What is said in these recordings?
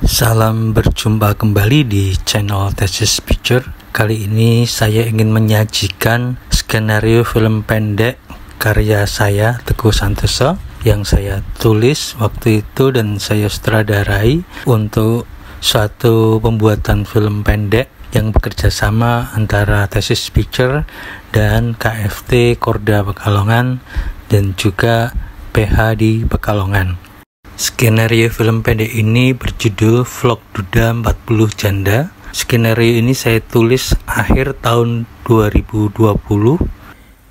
Salam berjumpa kembali di channel Thesis Picture. Kali ini saya ingin menyajikan skenario film pendek karya saya, Teguh Santoso, yang saya tulis waktu itu dan saya sutradarai untuk suatu pembuatan film pendek yang bekerja sama antara Thesis Picture dan KFT Korda Pekalongan dan juga PH di Pekalongan. Skenario film pendek ini berjudul Vlog Duda 40 Janda. Skenario ini saya tulis akhir tahun 2020.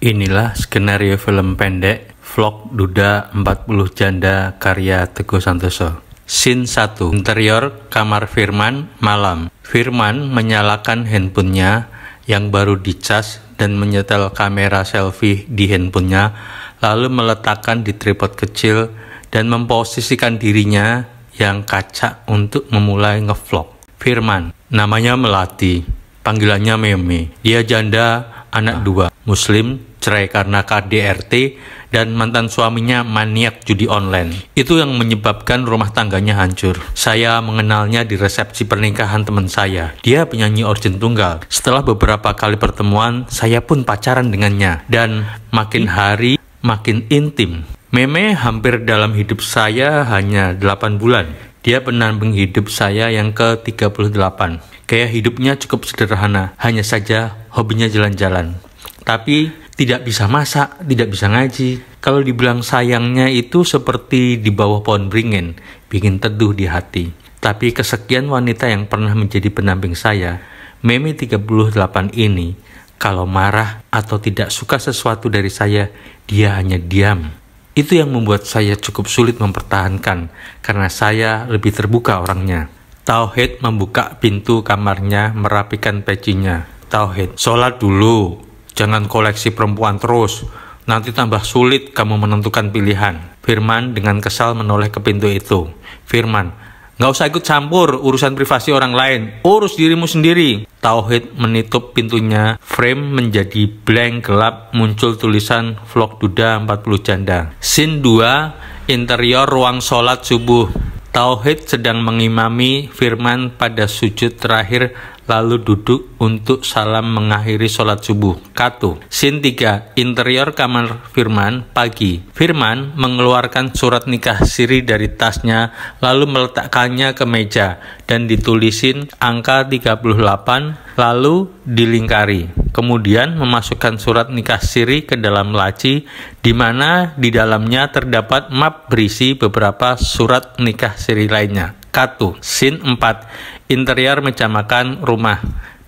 Inilah skenario film pendek Vlog Duda 40 Janda karya Teguh Santoso. Scene 1. Interior kamar Firman malam. Firman menyalakan handphonenya yang baru dicas dan menyetel kamera selfie di handphonenya, lalu meletakkan di tripod kecil dan memposisikan dirinya yang kaca untuk memulai ngevlog. Firman, namanya Melati, panggilannya Meme. Dia janda, anak 2, muslim, cerai karena KDRT, dan mantan suaminya maniak judi online. Itu yang menyebabkan rumah tangganya hancur. Saya mengenalnya di resepsi pernikahan teman saya. Dia penyanyi organ tunggal. Setelah beberapa kali pertemuan, saya pun pacaran dengannya. Dan makin hari, makin intim. Meme hampir dalam hidup saya hanya 8 bulan. Dia pendamping hidup saya yang ke-38. Gaya hidupnya cukup sederhana, hanya saja hobinya jalan-jalan. Tapi tidak bisa masak, tidak bisa ngaji. Kalau dibilang sayangnya itu seperti di bawah pohon beringin, bikin teduh di hati. Tapi kesekian wanita yang pernah menjadi pendamping saya, Meme 38 ini, kalau marah atau tidak suka sesuatu dari saya, dia hanya diam. Itu yang membuat saya cukup sulit mempertahankan, karena saya lebih terbuka orangnya. Tauhid membuka pintu kamarnya, merapikan pecinya. Tauhid, sholat dulu, jangan koleksi perempuan terus, nanti tambah sulit kamu menentukan pilihan. Firman dengan kesal menoleh ke pintu itu. Firman, nggak usah ikut campur urusan privasi orang lain, urus dirimu sendiri. Tauhid menutup pintunya, frame menjadi blank gelap, muncul tulisan Vlog Duda 40 Janda. Scene 2, interior ruang sholat subuh. Tauhid sedang mengimami Firman pada sujud terakhir, lalu duduk untuk salam mengakhiri sholat subuh. Katu. Scene 3, interior kamar Firman pagi. Firman mengeluarkan surat nikah siri dari tasnya, lalu meletakkannya ke meja dan ditulisin angka 38, lalu dilingkari. Kemudian memasukkan surat nikah siri ke dalam laci, di mana di dalamnya terdapat map berisi beberapa surat nikah siri lainnya. Katu. Scene 4, interior meja makan rumah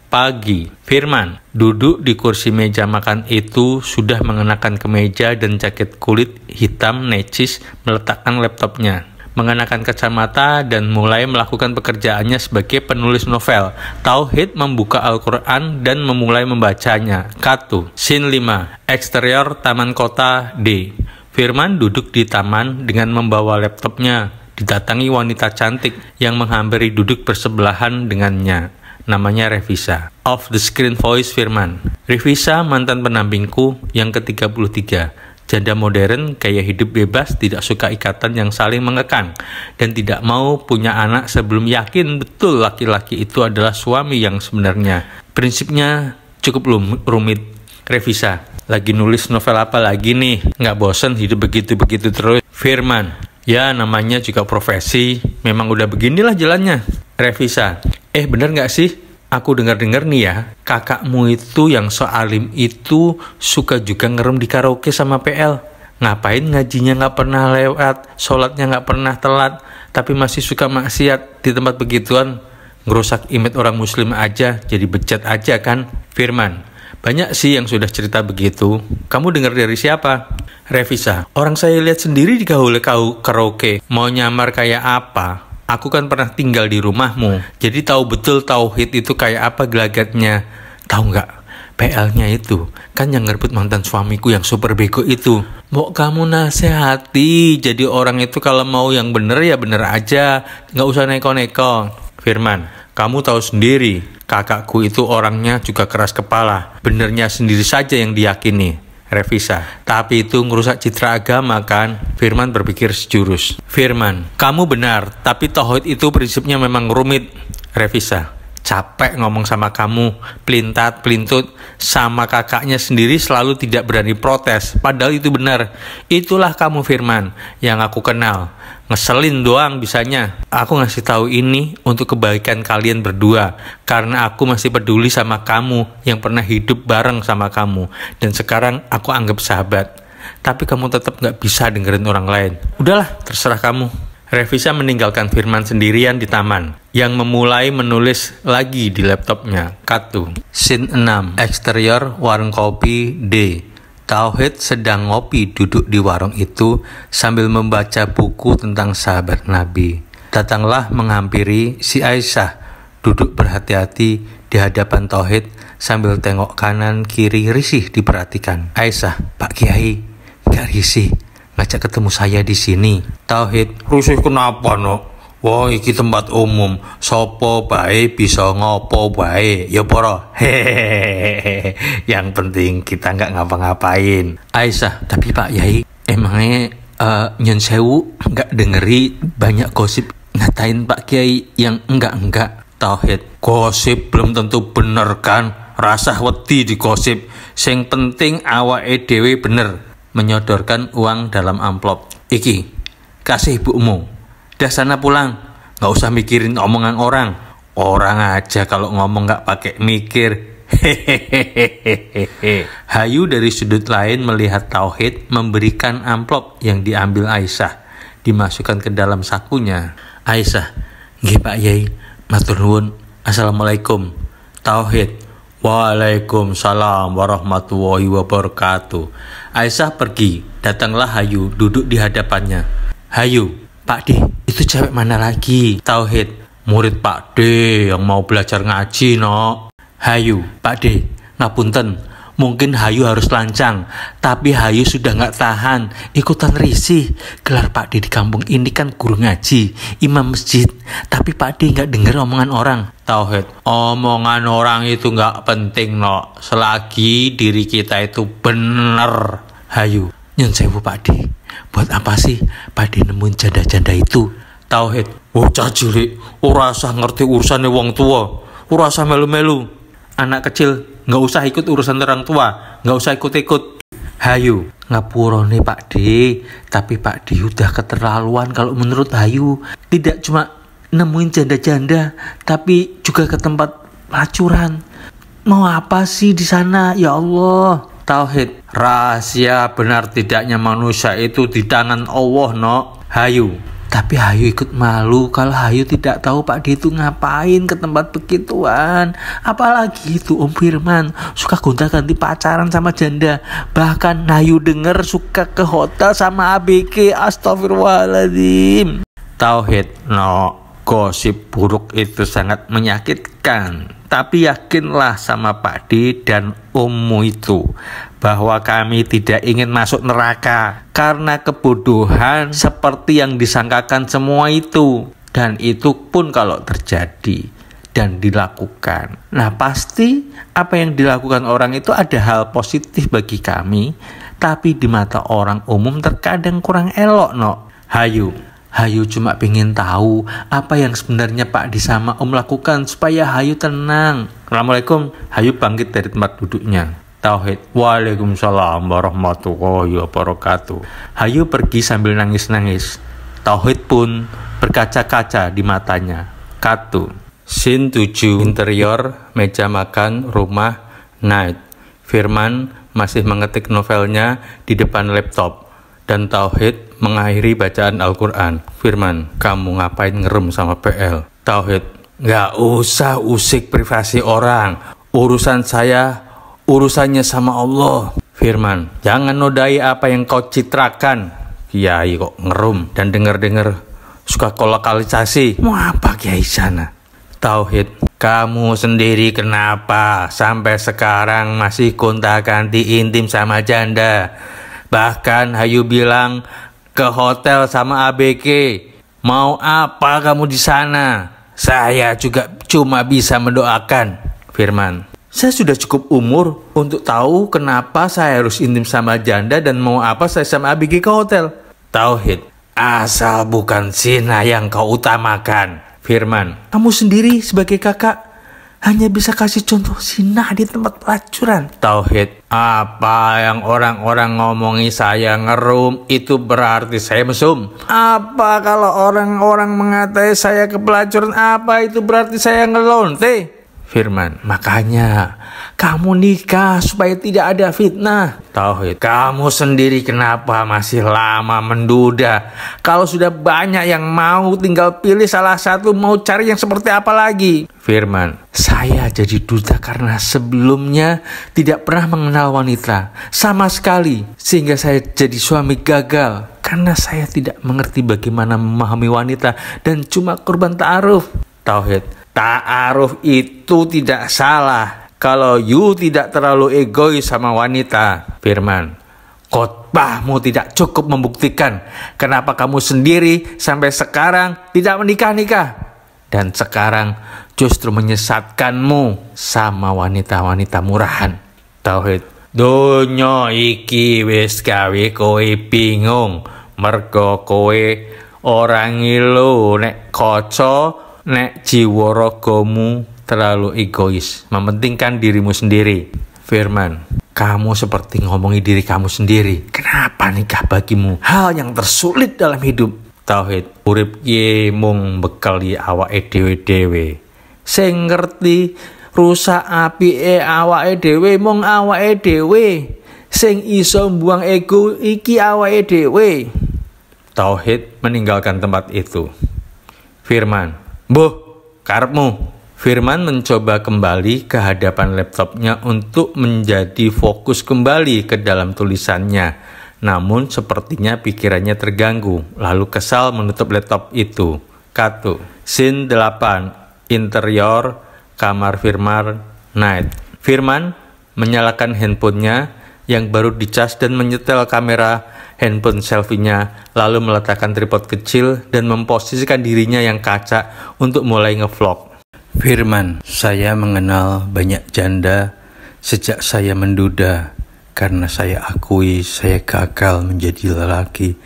pagi. Firman duduk di kursi meja makan itu, sudah mengenakan kemeja dan jaket kulit hitam necis, meletakkan laptopnya, mengenakan kacamata dan mulai melakukan pekerjaannya sebagai penulis novel. Tauhid membuka Al-Quran dan memulai membacanya. Katu. Scene 5, eksterior taman kota D. Firman duduk di taman dengan membawa laptopnya, didatangi wanita cantik yang menghampiri duduk bersebelahan dengannya. Namanya Revisa. Off the screen voice Firman. Revisa mantan pendampingku yang ke-33. Janda modern, gaya hidup bebas, tidak suka ikatan yang saling mengekang, dan tidak mau punya anak sebelum yakin betul laki-laki itu adalah suami yang sebenarnya. Prinsipnya cukup rumit. Revisa, lagi nulis novel apa lagi nih? Nggak bosen hidup begitu-begitu terus? Firman, ya namanya juga profesi, memang udah beginilah jalannya. Revisa, bener nggak sih? Aku dengar-dengar nih ya, kakakmu itu yang so alim itu suka juga ngerem di karaoke sama PL. Ngapain ngajinya nggak pernah lewat, sholatnya nggak pernah telat, tapi masih suka maksiat di tempat begituan. Ngerusak image orang muslim aja, jadi bejat aja kan? Firman, banyak sih yang sudah cerita begitu. Kamu dengar dari siapa? Revisa, orang saya lihat sendiri di karaoke. Mau nyamar kayak apa? Aku kan pernah tinggal di rumahmu, jadi tahu betul Tauhid itu kayak apa gelagatnya. Tahu nggak? PL-nya itu kan yang ngerebut mantan suamiku yang super bego itu. Mau kamu nasihati, jadi orang itu kalau mau yang bener ya bener aja, nggak usah neko-neko. Firman, kamu tahu sendiri, kakakku itu orangnya juga keras kepala. Benernya sendiri saja yang diyakini. Revisa, tapi itu ngerusak citra agama kan? Firman berpikir sejurus. Firman, kamu benar, tapi tauhid itu prinsipnya memang rumit. Revisa, capek ngomong sama kamu, pelintat-pelintut, sama kakaknya sendiri selalu tidak berani protes, padahal itu benar. Itulah kamu Firman, yang aku kenal. Ngeselin doang bisanya. Aku ngasih tahu ini untuk kebaikan kalian berdua, karena aku masih peduli sama kamu yang pernah hidup bareng sama kamu, dan sekarang aku anggap sahabat. Tapi kamu tetap gak bisa dengerin orang lain. Udahlah, terserah kamu. Revisa meninggalkan Firman sendirian di taman, yang memulai menulis lagi di laptopnya. Cut to Scene 6. Eksterior warung kopi D. Tauhid sedang ngopi duduk di warung itu sambil membaca buku tentang sahabat Nabi. Datanglah menghampiri si Aisyah, duduk berhati-hati di hadapan Tauhid sambil tengok kanan kiri risih diperhatikan. Aisyah, Pak Kiai, gak risih ngajak ketemu saya di sini. Tauhid, risih kenapa no? Wah, iki tempat umum, sopo bae bisa ngopo bae, ya poro. Hehehe. Yang penting kita nggak ngapa-ngapain. Aisyah, tapi Pak Yai, emangnya nyon sewu nggak dengeri banyak gosip ngatain Pak Kiai yang enggak. Tauhid, gosip belum tentu bener kan? Rasah wedi di gosip. Sing penting awake dhewe bener. Menyodorkan uang dalam amplop. Iki, kasih ibumu. Dah sana pulang, gak usah mikirin omongan orang. Orang aja kalau ngomong gak pakai mikir. Hehehehe. Hayu dari sudut lain melihat Tauhid memberikan amplop yang diambil Aisyah, dimasukkan ke dalam sakunya. Aisyah, nggih Pak Yai, matur nuwun. Assalamualaikum. Tauhid, waalaikumsalam warahmatullahi wabarakatuh. Aisyah pergi, datanglah Hayu duduk di hadapannya. Hayu, Pak D, itu cewek mana lagi? Tauhid, murid Pak D yang mau belajar ngaji no. Hayu, Pak D, ngapunten, mungkin Hayu harus lancang, tapi Hayu sudah gak tahan, ikutan risih. Gelar Pak D di kampung ini kan guru ngaji, imam masjid, tapi Pak D gak denger omongan orang. Tauhid, omongan orang itu gak penting no, selagi diri kita itu bener. Hayu, nyun sewu Pak D, buat apa sih Pak D nemuin janda-janda itu? Tauhid, bocah cilik, ora usah ngerti urusannya wong tua, ora usah melu-melu. Anak kecil nggak usah ikut urusan orang tua, nggak usah ikut-ikut. Hayu, ngapura nih Pak D, tapi Pak D udah keterlaluan kalau menurut Hayu. Tidak cuma nemuin janda-janda, tapi juga ke tempat pelacuran. Mau apa sih di sana? Ya Allah. Tauhid, rahasia benar tidaknya manusia itu di tangan Allah no. Hayu, tapi Hayu ikut malu kalau Hayu tidak tahu Pak D itu ngapain ke tempat begituan. Apalagi itu Om Firman suka gonta-ganti pacaran sama janda. Bahkan Hayu denger suka ke hotel sama ABG. Astagfirullahaladzim. Tauhid, no, gosip buruk itu sangat menyakitkan. Tapi yakinlah sama Pak D dan Ummu itu bahwa kami tidak ingin masuk neraka karena kebodohan seperti yang disangkakan semua itu. Dan itu pun kalau terjadi dan dilakukan. Nah pasti apa yang dilakukan orang itu ada hal positif bagi kami, tapi di mata orang umum terkadang kurang elok no. Hayu cuma pengen tahu apa yang sebenarnya Pak D sama Om lakukan supaya Hayu tenang. Assalamualaikum. Hayu bangkit dari tempat duduknya. Tauhid, waalaikumsalam warahmatullahi wabarakatuh. Hayu pergi sambil nangis-nangis. Tauhid pun berkaca-kaca di matanya. Katu. Scene 7. Interior, meja makan, rumah, night. Firman masih mengetik novelnya di depan laptop. Dan Tauhid mengakhiri bacaan Al-Quran. Firman, kamu ngapain ngerem sama PL? Tauhid, gak usah usik privasi orang. Urusan saya, urusannya sama Allah. Firman, jangan nodai apa yang kau citrakan. Kiai kok ngerum dan denger-denger suka kolokalisasi. Mau apa Kiai sana? Tauhid, kamu sendiri kenapa sampai sekarang masih gonta-ganti intim sama janda? Bahkan Hayu bilang ke hotel sama ABG. Mau apa kamu di sana? Saya juga cuma bisa mendoakan. Firman, Saya sudah cukup umur untuk tahu kenapa saya harus intim sama janda dan mau apa saya sama ABG ke hotel. Tauhid, asal bukan zina yang kau utamakan. Firman, kamu sendiri sebagai kakak hanya bisa kasih contoh zina di tempat pelacuran. Tauhid, apa yang orang-orang ngomongi saya ngerum itu berarti saya mesum? Apa kalau orang-orang mengatai saya ke pelacuran, apa itu berarti saya ngelonte? Firman, makanya kamu nikah supaya tidak ada fitnah. Tauhid, kamu sendiri kenapa masih lama menduda? Kalau sudah banyak yang mau, tinggal pilih salah satu, mau cari yang seperti apa lagi? Firman, saya jadi duda karena sebelumnya tidak pernah mengenal wanita sama sekali, sehingga saya jadi suami gagal karena saya tidak mengerti bagaimana memahami wanita dan cuma korban ta'aruf. Tauhid, ta'aruf itu tidak salah kalau you tidak terlalu egois sama wanita. Firman, khotbahmu tidak cukup membuktikan kenapa kamu sendiri sampai sekarang tidak menikah-nikah dan sekarang justru menyesatkanmu sama wanita-wanita murahan. Tauhid, donya iki wis gawe kowe bingung mergo kowe orang ngilu nek kaca nek jiwa ragamu terlalu egois, mementingkan dirimu sendiri. Firman, kamu seperti ngomongi diri kamu sendiri. Kenapa nikah bagimu hal yang tersulit dalam hidup? Tauhid, urip ye mung bekali awake dhewe-dhewe. Sing ngerti rusak apike awake dhewe mung awake dhewe. Sing iso mbuang ego iki awake dhewe. Tauhid meninggalkan tempat itu. Firman, "Mbuh, karepmu." Firman mencoba kembali ke hadapan laptopnya untuk menjadi fokus kembali ke dalam tulisannya. Namun sepertinya pikirannya terganggu, lalu kesal menutup laptop itu. Katu, scene 8, interior kamar Firman, night. Firman menyalakan handphonenya yang baru dicas dan menyetel kamera handphone selfie-nya, lalu meletakkan tripod kecil dan memposisikan dirinya yang kaca untuk mulai ngevlog. Firman, saya mengenal banyak janda sejak saya menduda karena saya akui saya gagal menjadi lelaki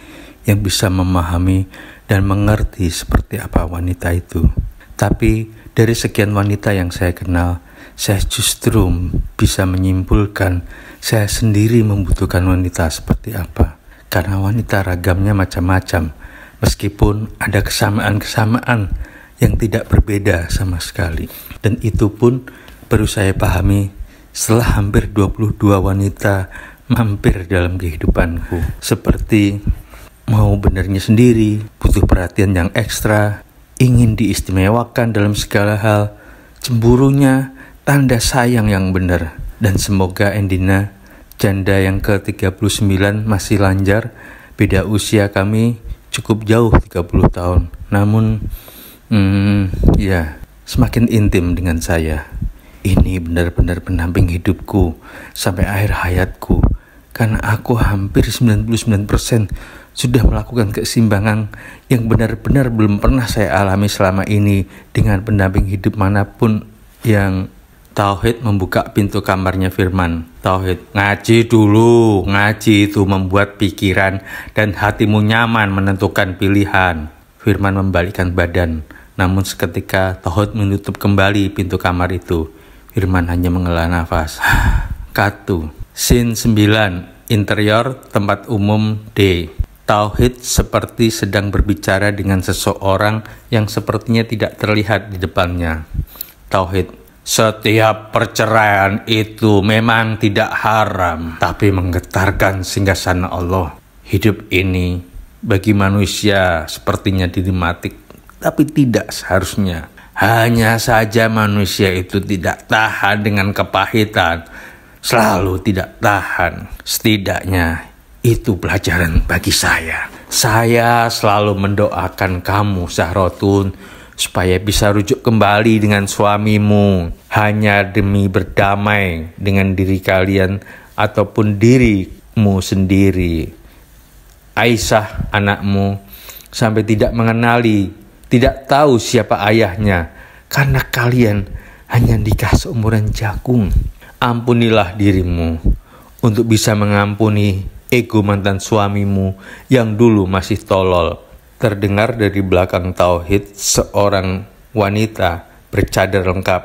yang bisa memahami dan mengerti seperti apa wanita itu. Tapi dari sekian wanita yang saya kenal, saya justru bisa menyimpulkan saya sendiri membutuhkan wanita seperti apa. Karena wanita ragamnya macam-macam, meskipun ada kesamaan-kesamaan yang tidak berbeda sama sekali. Dan itu pun baru saya pahami setelah hampir 22 wanita mampir dalam kehidupanku. Seperti mau benernya sendiri, butuh perhatian yang ekstra, ingin diistimewakan dalam segala hal, cemburunya, tanda sayang yang benar. Dan semoga Endina, janda yang ke-39 masih lancar. Beda usia kami cukup jauh 30 tahun. Namun ya, semakin intim dengan saya. Ini benar-benar pendamping hidupku sampai akhir hayatku. Karena aku hampir 99% sudah melakukan keseimbangan yang benar-benar belum pernah saya alami selama ini dengan pendamping hidup manapun. Yang Tauhid membuka pintu kamarnya Firman. Tauhid, ngaji dulu. Ngaji itu membuat pikiran dan hatimu nyaman menentukan pilihan. Firman membalikkan badan. Namun seketika Tauhid menutup kembali pintu kamar itu. Firman hanya menghela nafas. Katu. Scene 9, interior tempat umum D. Tauhid seperti sedang berbicara dengan seseorang yang sepertinya tidak terlihat di depannya. Tauhid, setiap perceraian itu memang tidak haram, tapi menggetarkan singgasana Allah. Hidup ini bagi manusia sepertinya dinikmati, tapi tidak seharusnya. Hanya saja manusia itu tidak tahan dengan kepahitan, selalu tidak tahan. Setidaknya itu pelajaran bagi saya. Saya selalu mendoakan kamu, Zahrotun, supaya bisa rujuk kembali dengan suamimu, hanya demi berdamai dengan diri kalian ataupun dirimu sendiri. Aisyah, anakmu, sampai tidak mengenali, tidak tahu siapa ayahnya, karena kalian hanya nikah seumuran jagung. Ampunilah dirimu untuk bisa mengampuni ego mantan suamimu yang dulu masih tolol. Terdengar dari belakang Tauhid seorang wanita bercadar lengkap,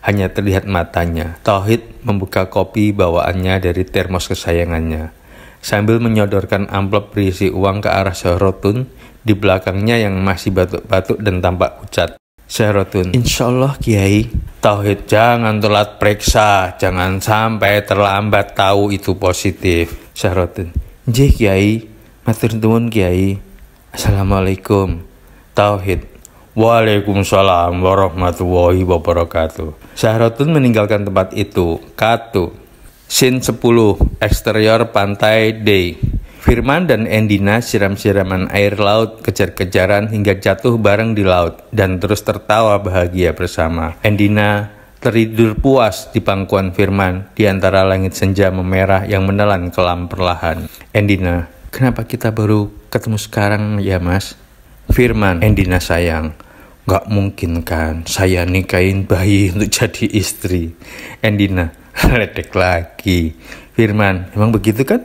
hanya terlihat matanya. Tauhid membuka kopi bawaannya dari termos kesayangannya, sambil menyodorkan amplop berisi uang ke arah Syahrotun di belakangnya yang masih batuk-batuk dan tampak pucat. Syahrotun, insya Allah Kiai. Tauhid, jangan telat periksa, jangan sampai terlambat tahu itu positif. Syahrotun, nggih Kiai, matur nuwun Kiai. Assalamualaikum. Tauhid, waalaikumsalam warahmatullahi wabarakatuh. Syahrotun meninggalkan tempat itu. Katu. Scene 10, eksterior pantai Day. Firman dan Endina siram-siraman air laut, kejar-kejaran hingga jatuh bareng di laut dan terus tertawa bahagia bersama. Endina tertidur puas di pangkuan Firman di antara langit senja memerah yang menelan kelam perlahan. Endina, kenapa kita baru ketemu sekarang ya Mas? Firman, Endina sayang, gak mungkin kan saya nikahin bayi untuk jadi istri. Endina, ledek lagi. Firman, emang begitu kan?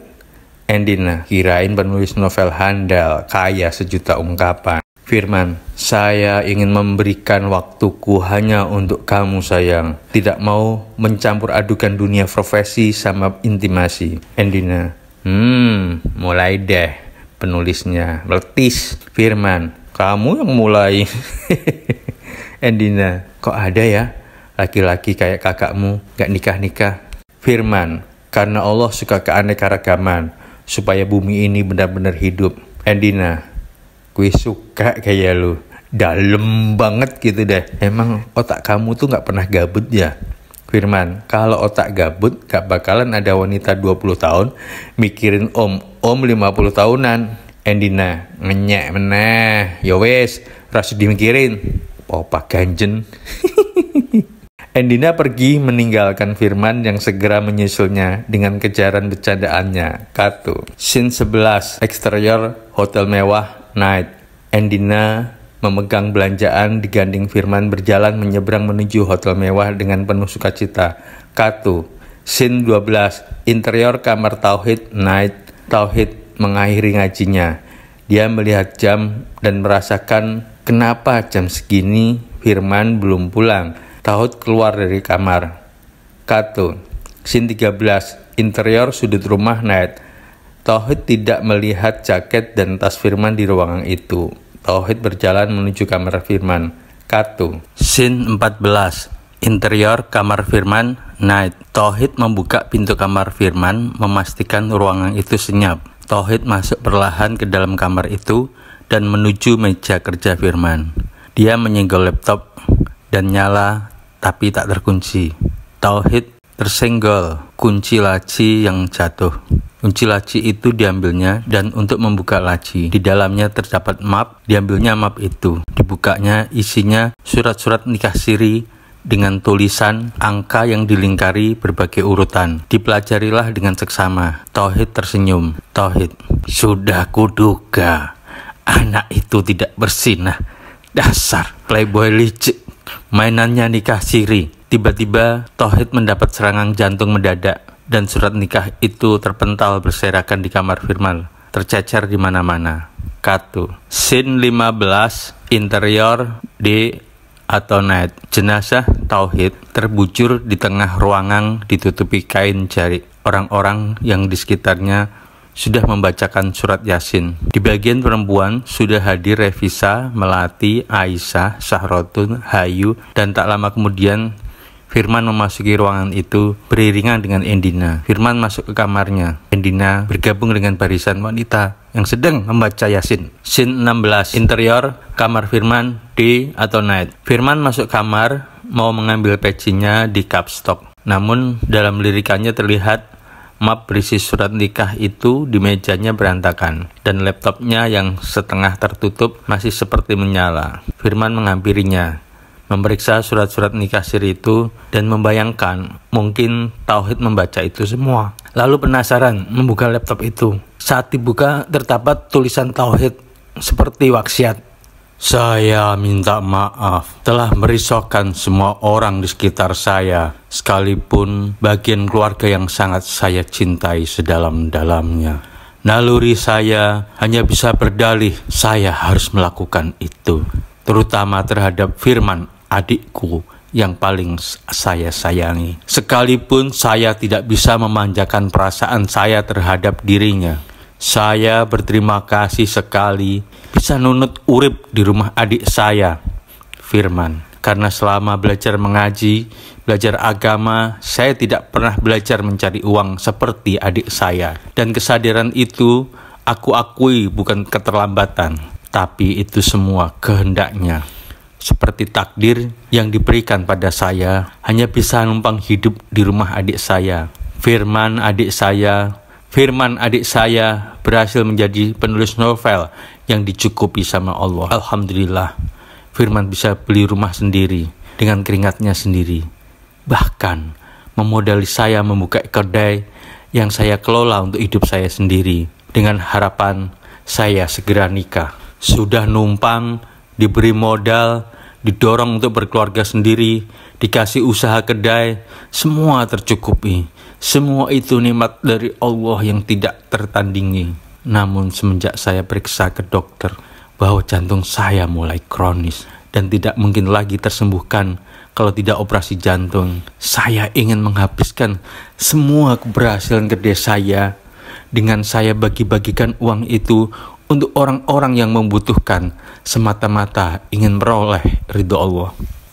Endina, kirain penulis novel handal, kaya sejuta ungkapan. Firman, saya ingin memberikan waktuku hanya untuk kamu sayang. Tidak mau mencampur adukan dunia profesi sama intimasi. Endina, mulai deh penulisnya, meletis. Firman, kamu yang mulai. Endina, kok ada ya laki-laki kayak kakakmu gak nikah-nikah? Firman, karena Allah suka keanekaragaman, supaya bumi ini benar-benar hidup. Endina, gue suka kayak lu, dalam banget gitu deh. Emang otak kamu tuh gak pernah gabut ya? Firman, kalau otak gabut gak bakalan ada wanita 20 tahun mikirin om 50 tahunan. Endina, ngenyek meneh, ya wes, rasa dimikirin, opak ganjen. Endina pergi meninggalkan Firman yang segera menyusulnya dengan kejaran bercandaannya. Katu. Scene 11, eksterior hotel mewah Night. Endina memegang belanjaan digandeng Firman berjalan menyeberang menuju hotel mewah dengan penuh sukacita. Katu. Scene 12, interior kamar Tauhid Night. Tauhid mengakhiri ngajinya. Dia melihat jam dan merasakan kenapa jam segini Firman belum pulang. Tauhid keluar dari kamar. Katu. Scene 13, interior sudut rumah Night. Tauhid tidak melihat jaket dan tas Firman di ruangan itu. Tauhid berjalan menuju kamar Firman. Katu. Scene 14, interior kamar Firman Night. Tauhid membuka pintu kamar Firman, memastikan ruangan itu senyap. Tauhid masuk perlahan ke dalam kamar itu dan menuju meja kerja Firman. Dia menyenggol laptop dan nyala tapi tak terkunci. Tauhid tersenggol kunci laci yang jatuh. Kunci laci itu diambilnya dan untuk membuka laci, di dalamnya terdapat map. Diambilnya map itu, dibukanya isinya surat-surat nikah siri dengan tulisan angka yang dilingkari berbagai urutan. Dipelajarilah dengan seksama. Tauhid tersenyum. Tauhid, sudah kuduga anak itu tidak bersinah. Dasar playboy licik, mainannya nikah siri. Tiba-tiba Tauhid mendapat serangan jantung mendadak dan surat nikah itu terpental berserakan di kamar Firman, tercecer di mana-mana. Katu. Scene 15, interior D atau Night. Jenazah Tauhid terbujur di tengah ruangan ditutupi kain jarik. Orang-orang yang di sekitarnya sudah membacakan surat Yasin. Di bagian perempuan sudah hadir Revisa, Melati, Aisyah, Syahrotun, Hayu, dan tak lama kemudian Firman memasuki ruangan itu beriringan dengan Endina. Firman masuk ke kamarnya. Endina bergabung dengan barisan wanita yang sedang membaca Yasin. Scene 16, interior kamar Firman D atau Night. Firman masuk kamar mau mengambil pecinya di cupstock. Namun dalam lirikannya terlihat map berisi surat nikah itu di mejanya berantakan dan laptopnya yang setengah tertutup masih seperti menyala. Firman menghampirinya, memeriksa surat-surat nikah siri itu dan membayangkan mungkin Tauhid membaca itu semua. Lalu penasaran membuka laptop itu. Saat dibuka terdapat tulisan Tauhid seperti waksiat. Saya minta maaf telah merisaukan semua orang di sekitar saya, sekalipun bagian keluarga yang sangat saya cintai sedalam-dalamnya. Naluri saya hanya bisa berdalih saya harus melakukan itu, terutama terhadap Firman, adikku yang paling saya sayangi. Sekalipun saya tidak bisa memanjakan perasaan saya terhadap dirinya, saya berterima kasih sekali bisa nunut urip di rumah adik saya, Firman. Karena selama belajar mengaji, belajar agama, saya tidak pernah belajar mencari uang seperti adik saya. Dan kesadaran itu aku akui bukan keterlambatan, tapi itu semua kehendaknya. Seperti takdir yang diberikan pada saya, hanya bisa numpang hidup di rumah adik saya. Firman adik saya berhasil menjadi penulis novel yang dicukupi sama Allah. Alhamdulillah, Firman bisa beli rumah sendiri dengan keringatnya sendiri. Bahkan memodali saya membuka kedai yang saya kelola untuk hidup saya sendiri, dengan harapan saya segera nikah. Sudah numpang, diberi modal, didorong untuk berkeluarga sendiri, dikasih usaha kedai, semua tercukupi. Semua itu nikmat dari Allah yang tidak tertandingi. Namun semenjak saya periksa ke dokter bahwa jantung saya mulai kronis dan tidak mungkin lagi tersembuhkan kalau tidak operasi jantung, saya ingin menghabiskan semua keberhasilan kedai saya dengan saya bagi-bagikan uang itu untuk orang-orang yang membutuhkan, semata-mata ingin meroleh ridho Allah.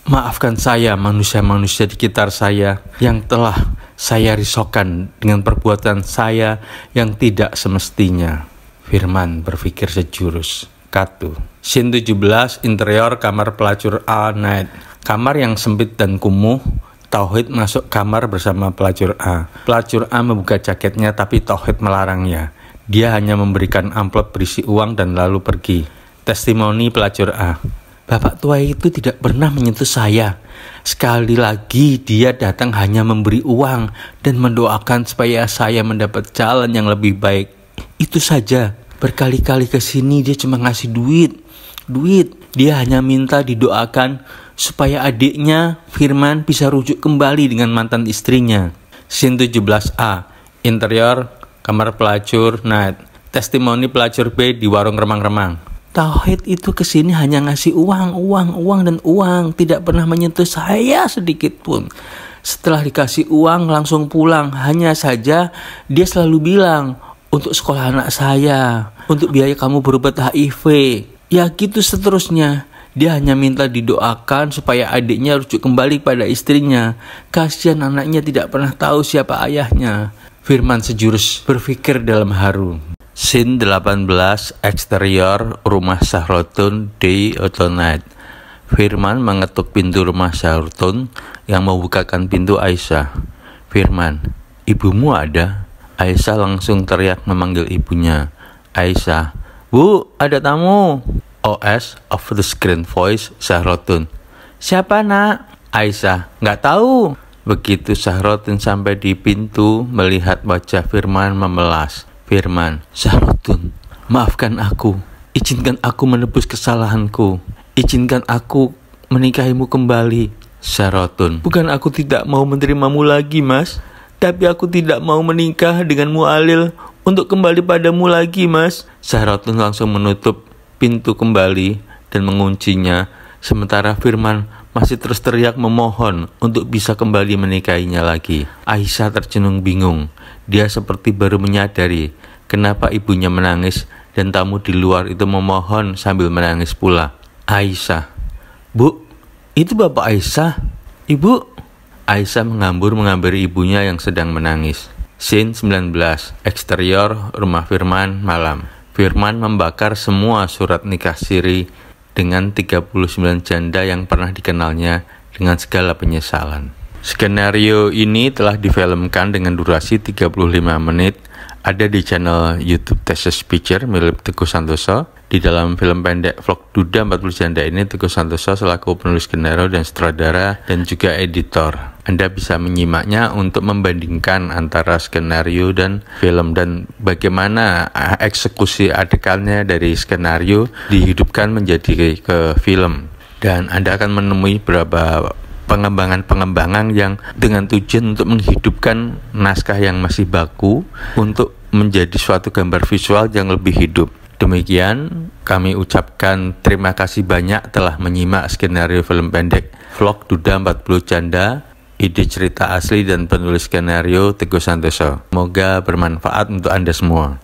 Maafkan saya manusia-manusia di sekitar saya yang telah saya risaukan dengan perbuatan saya yang tidak semestinya. Firman berpikir sejurus. Katu. Scene 17, interior kamar pelacur A Night. Kamar yang sempit dan kumuh. Tauhid masuk kamar bersama pelacur A. Pelacur A membuka jaketnya tapi Tauhid melarangnya. Dia hanya memberikan amplop berisi uang dan lalu pergi. Testimoni pelacur A. Bapak tua itu tidak pernah menyentuh saya. Sekali lagi dia datang hanya memberi uang dan mendoakan supaya saya mendapat jalan yang lebih baik. Itu saja. Berkali-kali ke sini dia cuma ngasih duit. Dia hanya minta didoakan supaya adiknya Firman bisa rujuk kembali dengan mantan istrinya. Scene 17A, interior kamar pelacur Night. Testimoni pelacur B di warung remang-remang. Tauhid itu kesini hanya ngasih uang, tidak pernah menyentuh saya sedikit pun. Setelah dikasih uang langsung pulang. Hanya saja dia selalu bilang, untuk sekolah anak saya, untuk biaya kamu berobat HIV. Ya gitu seterusnya. Dia hanya minta didoakan supaya adiknya rujuk kembali pada istrinya. Kasihan anaknya tidak pernah tahu siapa ayahnya. Firman sejurus berpikir dalam haru. Scene 18, eksterior rumah Sahrotun di Night. Firman mengetuk pintu rumah Sahrotun yang membukakan pintu Aisyah. Firman, ibumu ada? Aisyah langsung teriak memanggil ibunya. Aisyah, Bu, ada tamu. OS, off the screen voice, Sahrotun. Siapa nak? Aisyah, nggak tahu. Begitu Sahrotun sampai di pintu, melihat wajah Firman memelas. Firman, Sahrotun, maafkan aku. Izinkan aku menebus kesalahanku. Izinkan aku menikahimu kembali. Sahrotun, bukan aku tidak mau menerimamu lagi, Mas. Tapi aku tidak mau menikah dengan Mu'alil untuk kembali padamu lagi, Mas. Sahrotun langsung menutup pintu kembali dan menguncinya. Sementara Firman masih terus teriak memohon untuk bisa kembali menikahinya lagi. Aisyah tercenung bingung. Dia seperti baru menyadari kenapa ibunya menangis dan tamu di luar itu memohon sambil menangis pula. Aisyah, Bu, itu Bapak Aisyah? Ibu? Aisyah menghampiri ibunya yang sedang menangis. Scene 19, eksterior rumah Firman malam. Firman membakar semua surat nikah siri dengan 39 janda yang pernah dikenalnya dengan segala penyesalan. Skenario ini telah difilmkan dengan durasi 35 menit, ada di channel YouTube Thesis Picture milik Teguh Santoso. Di dalam film pendek vlog Duda 40 Janda ini, Teguh Santoso selaku penulis skenario dan sutradara dan juga editor. Anda bisa menyimaknya untuk membandingkan antara skenario dan film dan bagaimana eksekusi adegannya dari skenario dihidupkan menjadi ke film. Dan Anda akan menemui beberapa pengembangan yang dengan tujuan untuk menghidupkan naskah yang masih baku untuk menjadi suatu gambar visual yang lebih hidup. Demikian, kami ucapkan terima kasih banyak telah menyimak skenario film pendek Vlog Duda 40 Janda, ide cerita asli dan penulis skenario Teguh Santoso. Semoga bermanfaat untuk Anda semua.